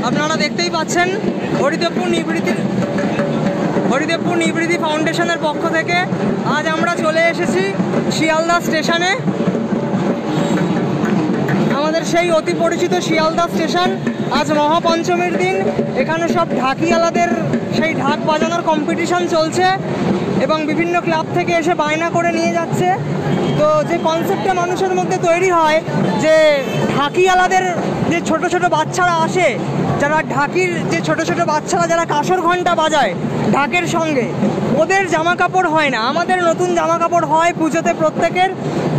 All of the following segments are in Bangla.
আপনারা দেখতেই পাচ্ছেন হরিদেবপুর নিবৃত্তি ফাউন্ডেশনের পক্ষ থেকে আজ আমরা চলে এসেছি শিয়ালদা স্টেশনে। আমাদের সেই অতি পরিচিত শিয়ালদা স্টেশন। আজ মহাপঞ্চমীর দিন। এখানে সব ঢাকিয়ালাদের সেই ঢাক বাজানোর কম্পিটিশন চলছে এবং বিভিন্ন ক্লাব থেকে এসে বায়না করে নিয়ে যাচ্ছে। তো যে কনসেপ্টটা মানুষের মধ্যে তৈরি হয় যে ঢাকিয়ালাদের যে ছোট ছোট বাচ্চারা আসে, যারা ঢাকির যে ছোট ছোট বাচ্চারা যারা কাঁসর ঘণ্টা বাজায় ঢাকের সঙ্গে, ওদের জামা কাপড় হয় না। আমাদের নতুন জামা কাপড় হয় পুজোতে প্রত্যেকের,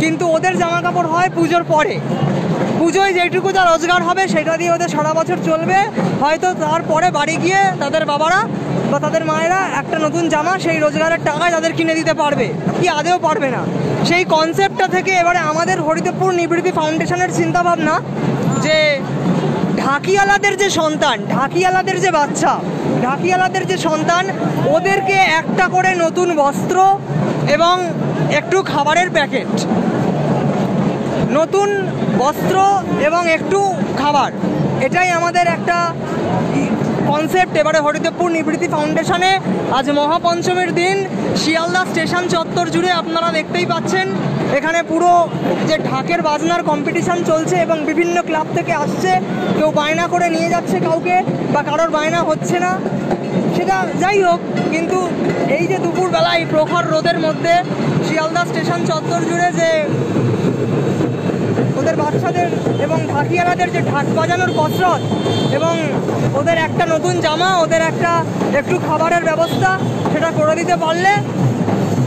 কিন্তু ওদের জামা কাপড় হয় পুজোর পরে। পুজোয় যেটুকু যা রোজগার হবে সেটা দিয়ে ওদের সারা বছর চলবে। হয়তো তারপরে বাড়ি গিয়ে তাদের বাবারা বা তাদের মায়েরা একটা নতুন জামা সেই রোজগারের টাকায় তাদের কিনে দিতে পারবে, কি আদেও পারবে না। সেই কনসেপ্টটা থেকে এবারে আমাদের হরিদেবপুর নিবৃত্তি ফাউন্ডেশনের চিন্তাভাবনা যে ঢাকিয়ালাদের যে সন্তান, ঢাকিয়ালাদের যে বাচ্চা, ঢাকিয়ালাদের যে সন্তান, ওদেরকে একটা করে নতুন বস্ত্র এবং একটু খাবারের প্যাকেট, নতুন বস্ত্র এবং একটু খাবার, এটাই আমাদের একটা কনসেপ্ট। এবারে হরিদেবপুর নিবৃত্তি ফাউন্ডেশনে আজ মহাপঞ্চমীর দিন শিয়ালদা স্টেশন চত্বর জুড়ে আপনারা দেখতেই পাচ্ছেন এখানে পুরো যে ঢাকের বাজনার কম্পিটিশান চলছে এবং বিভিন্ন ক্লাব থেকে আসছে। কেউ বায়না করে নিয়ে যাচ্ছে কাউকে, বা কারোর বায়না হচ্ছে না, সেটা যাই হোক। কিন্তু এই যে দুপুরবেলায় প্রখর রোদের মধ্যে শিয়ালদা স্টেশন চত্বর জুড়ে যে ওদের বাচ্চাদের এবং ঢাকিয়ালাদের যে ঢাক বাজানোর কসরত এবং ওদের একটা নতুন জামা, ওদের একটু খাবারের ব্যবস্থা, সেটা করে দিতে পারলে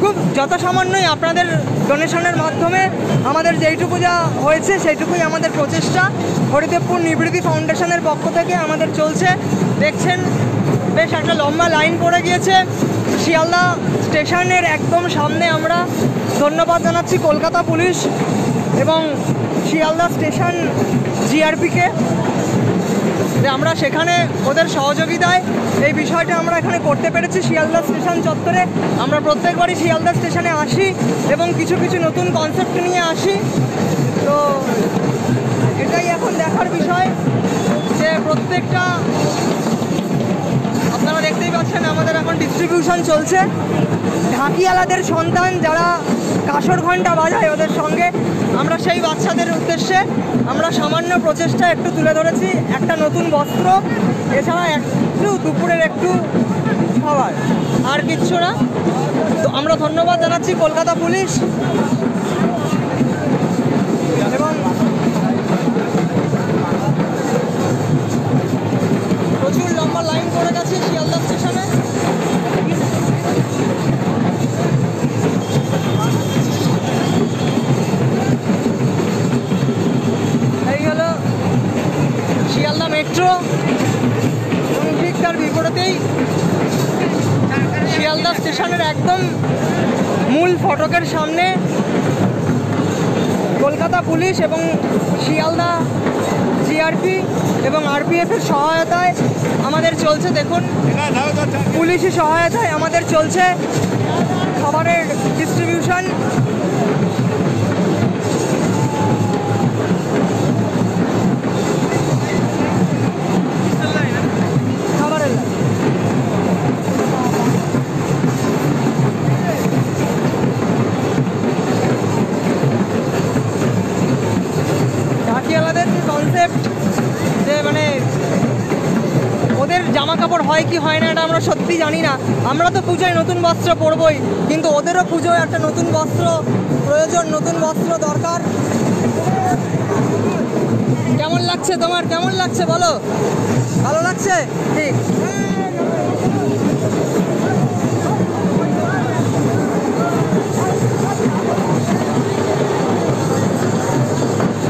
খুব যথাসামান্যই আপনাদের ডোনেশনের মাধ্যমে আমাদের যেইটুকু যা হয়েছে সেইটুকুই আমাদের প্রচেষ্টা। হরিদেবপুর নিবৃত্তি ফাউন্ডেশনের পক্ষ থেকে আমাদের চলছে। দেখছেন বেশ একটা লম্বা লাইন পড়ে গিয়েছে শিয়ালদা স্টেশনের একদম সামনে। আমরা ধন্যবাদ জানাচ্ছি কলকাতা পুলিশ এবং শিয়ালদা স্টেশন জিআরপিকে, যে আমরা সেখানে ওদের সহযোগিতায় এই বিষয়টা আমরা এখানে করতে পেরেছি শিয়ালদা স্টেশন চত্বরে। আমরা প্রত্যেকবারই শিয়ালদা স্টেশনে আসি এবং কিছু কিছু নতুন কনসেপ্ট নিয়ে আসি। তো এটাই এখন দেখার বিষয় যে প্রত্যেকটা, আপনারা দেখতেই পাচ্ছেন আমাদের এখন ডিস্ট্রিবিউশন চলছে। ঢাকিয়ালাদের সন্তান যারা কাঁসর ঘণ্টা বাজায় ওদের সঙ্গে আমরা সেই বাচ্চাদের উদ্দেশ্যে আমরা সামান্য প্রচেষ্টা একটু তুলে ধরেছি, একটা নতুন বস্ত্র, এছাড়া একটু দুপুরের একটু খাবার, আর কিচ্ছু না। তো আমরা ধন্যবাদ জানাচ্ছি কলকাতা পুলিশ এবং প্রচুর লম্বা লাইন পড়ে গেছে শিয়ালদা স্টেশনে। এই হলো শিয়ালদা মেট্রো এবং ঠিক তার বিপরীতেই শিয়ালদা স্টেশনের একদম মূল ফটকের সামনে কলকাতা পুলিশ এবং শিয়ালদা জিআরপি এবং আরপিএফের সহায়তায় আমাদের চলছে। দেখুন পুলিশি সহায়তায় আমাদের চলছে খাবারের ডিস্ট্রিবিউশন। খাবারের ঢাকিয়ালাদের কনসেপ্ট যে মানে ওদের জামা কাপড় হয় কি হয় না এটা আমরা সত্যি জানি না। আমরা তো পুজোয় নতুন বস্ত্র পরবই, কিন্তু ওদেরও পুজোয় একটা নতুন বস্ত্র প্রয়োজন, নতুন বস্ত্র দরকার। কেমন লাগছে তোমার, কেমন লাগছে বলো? ভালো লাগছে? ঠিক।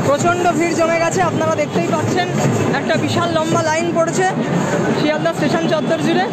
প্রচণ্ড ভিড় জমে গেছে, আপনারা দেখতেই পাচ্ছেন একটা বিশাল লম্বা লাইন পড়েছে শিয়ালদা স্টেশন চত্বর জুড়ে।